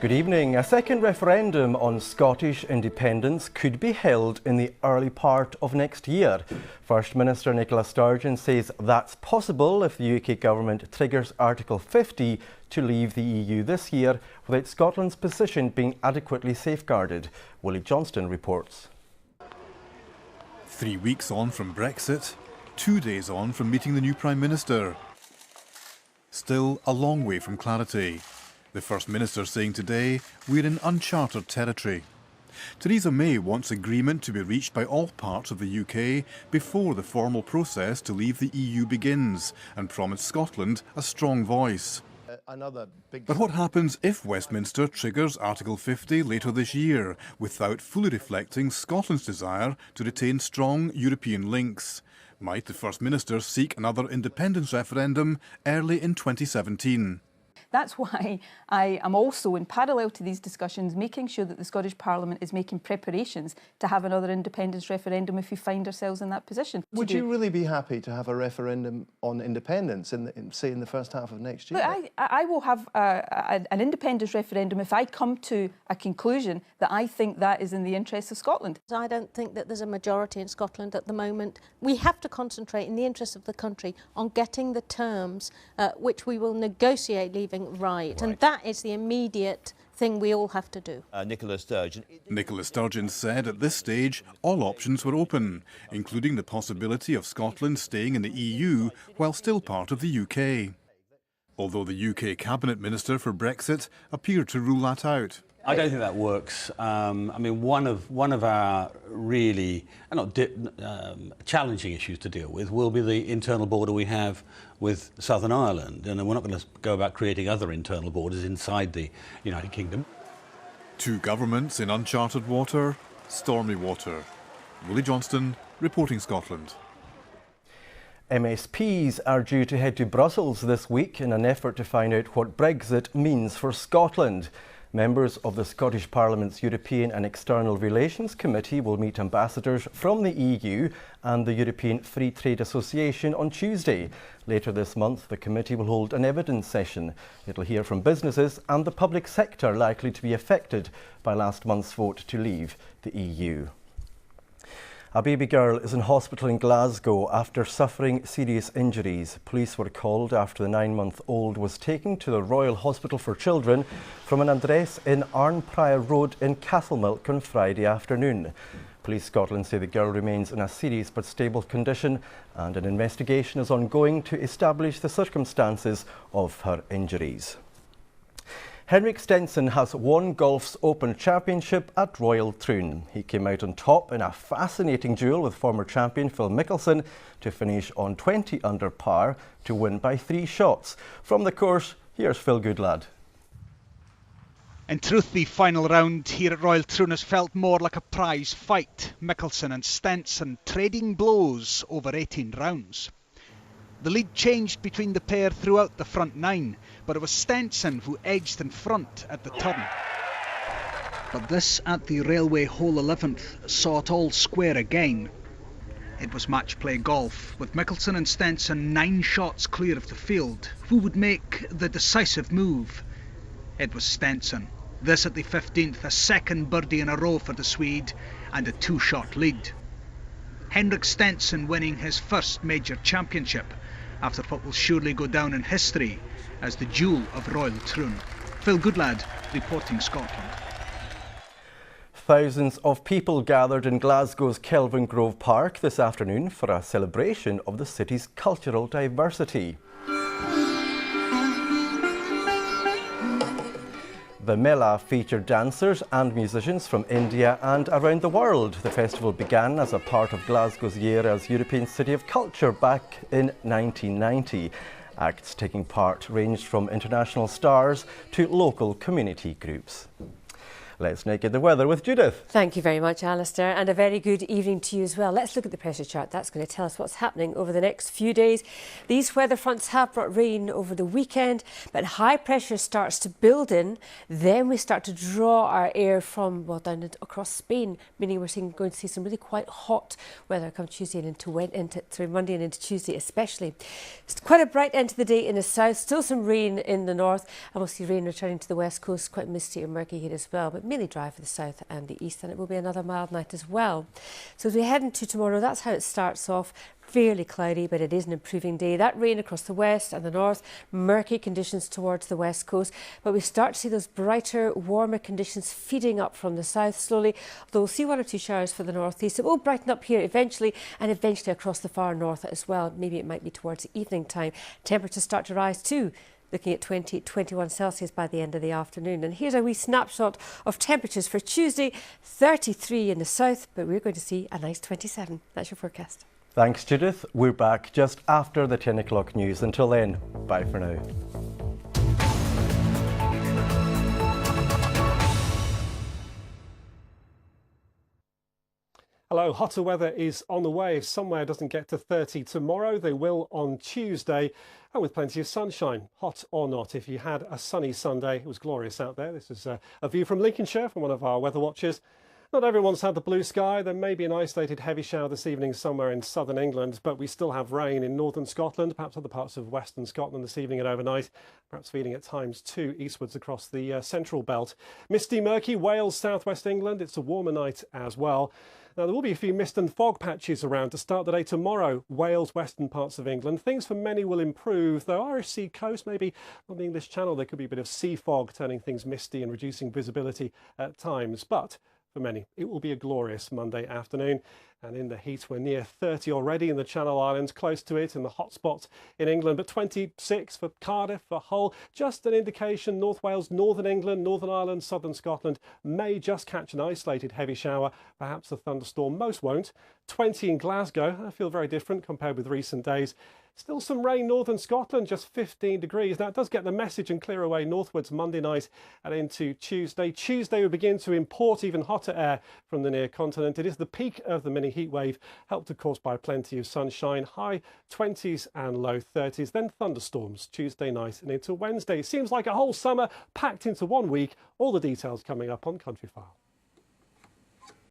Good evening. A second referendum on Scottish independence could be held in the early part of next year. First Minister Nicola Sturgeon says that's possible if the UK government triggers Article 50 to leave the EU this year without Scotland's position being adequately safeguarded. Willie Johnston reports. 3 weeks on from Brexit, 2 days on from meeting the new Prime Minister. Still a long way from clarity. The First Minister saying today we're in uncharted territory. Theresa May wants agreement to be reached by all parts of the UK before the formal process to leave the EU begins and promised Scotland a strong voice. But what happens if Westminster triggers Article 50 later this year without fully reflecting Scotland's desire to retain strong European links? Might the First Minister seek another independence referendum early in 2017? That's why I am also, in parallel to these discussions, making sure that the Scottish Parliament is making preparations to have another independence referendum if we find ourselves in that position. Would you really be happy to have a referendum on independence, say in the first half of next year? Look, I will have an independence referendum if I come to a conclusion that I think that is in the interests of Scotland. I don't think that there's a majority in Scotland at the moment. We have to concentrate in the interests of the country on getting the terms which we will negotiate leaving right. And that is the immediate thing we all have to do. Nicola Sturgeon said at this stage all options were open, including the possibility of Scotland staying in the EU while still part of the UK. Although the UK Cabinet Minister for Brexit appeared to rule that out. I don't think that works. I mean, one of our really challenging issues to deal with will be the internal border we have with Southern Ireland, and we're not going to go about creating other internal borders inside the United Kingdom. Two governments in uncharted water, stormy water. Willie Johnston, reporting Scotland. MSPs are due to head to Brussels this week in an effort to find out what Brexit means for Scotland. Members of the Scottish Parliament's European and External Relations Committee will meet ambassadors from the EU and the European Free Trade Association on Tuesday. Later this month, the committee will hold an evidence session. It'll hear from businesses and the public sector likely to be affected by last month's vote to leave the EU. A baby girl is in hospital in Glasgow after suffering serious injuries. Police were called after the 9-month-old was taken to the Royal Hospital for Children from an address in Arnprior Road in Castlemilk on Friday afternoon. Police Scotland say the girl remains in a serious but stable condition and an investigation is ongoing to establish the circumstances of her injuries. Henrik Stenson has won golf's Open Championship at Royal Troon. He came out on top in a fascinating duel with former champion Phil Mickelson to finish on 20 under par to win by 3 shots. From the course, here's Phil Goodlad. In truth, the final round here at Royal Troon has felt more like a prize fight. Mickelson and Stenson trading blows over 18 rounds. The lead changed between the pair throughout the front 9, but it was Stenson who edged in front at the turn. But this at the Railway Hole 11th saw it all square again. It was match play golf, with Mickelson and Stenson 9 shots clear of the field. Who would make the decisive move? It was Stenson. This at the 15th, a second birdie in a row for the Swede, and a 2-shot lead. Henrik Stenson winning his first major championship after what will surely go down in history as the Jewel of Royal Troon. Phil Goodlad, reporting Scotland. Thousands of people gathered in Glasgow's Kelvingrove Park this afternoon for a celebration of the city's cultural diversity. The Mela featured dancers and musicians from India and around the world. The festival began as a part of Glasgow's year as European City of Culture back in 1990. Acts taking part ranged from international stars to local community groups. Let's now get the weather with Judith. Thank you very much, Alistair, and a very good evening to you as well. Let's look at the pressure chart. That's going to tell us what's happening over the next few days. These weather fronts have brought rain over the weekend, but high pressure starts to build in. Then we start to draw our air from, well, down across Spain, meaning we're going to see some really quite hot weather come Tuesday and into Monday and into Tuesday especially. It's quite a bright end to the day in the south, still some rain in the north, and we'll see rain returning to the west coast, quite misty and murky here as well, but mainly dry for the south and the east, and it will be another mild night as well. So as we head into tomorrow, that's how it starts off. Fairly cloudy, but it is an improving day. That rain across the west and the north, murky conditions towards the west coast, but we start to see those brighter, warmer conditions feeding up from the south slowly, although we'll see one or two showers for the northeast. It will brighten up here eventually, and eventually across the far north as well. Maybe it might be towards the evening time. Temperatures start to rise too, looking at 20, 21 Celsius by the end of the afternoon. And here's a wee snapshot of temperatures for Tuesday, 33 in the south, but we're going to see a nice 27. That's your forecast. Thanks, Judith. We're back just after the 10 o'clock news. Until then, bye for now. Hello, hotter weather is on the way. If somewhere doesn't get to 30 tomorrow, they will on Tuesday, and with plenty of sunshine, hot or not. If you had a sunny Sunday, it was glorious out there. This is a view from Lincolnshire from one of our weather watchers. Not everyone's had the blue sky. There may be an isolated heavy shower this evening somewhere in southern England, but we still have rain in northern Scotland, perhaps other parts of western Scotland this evening and overnight, perhaps feeding at times too eastwards across the central belt. Misty, murky, Wales, southwest England. It's a warmer night as well. Now, there will be a few mist and fog patches around to start the day tomorrow. Wales, western parts of England. Things for many will improve, though Irish Sea coast, maybe on the English Channel, there could be a bit of sea fog, turning things misty and reducing visibility at times. But for many, it will be a glorious Monday afternoon. And in the heat, we're near 30 already in the Channel Islands, close to it in the hot spots in England, but 26 for Cardiff, for Hull. Just an indication, North Wales, Northern England, Northern Ireland, Southern Scotland may just catch an isolated heavy shower, perhaps a thunderstorm. Most won't. 20 in Glasgow. I feel very different compared with recent days. Still some rain northern Scotland, just 15 degrees. Now, it does get the message and clear away northwards Monday night and into Tuesday. Tuesday, we begin to import even hotter air from the near continent. It is the peak of the mini heat wave, helped of course by plenty of sunshine, high 20s and low 30s. Then thunderstorms Tuesday night and into Wednesday. It seems like a whole summer packed into 1 week. All the details coming up on Countryfile.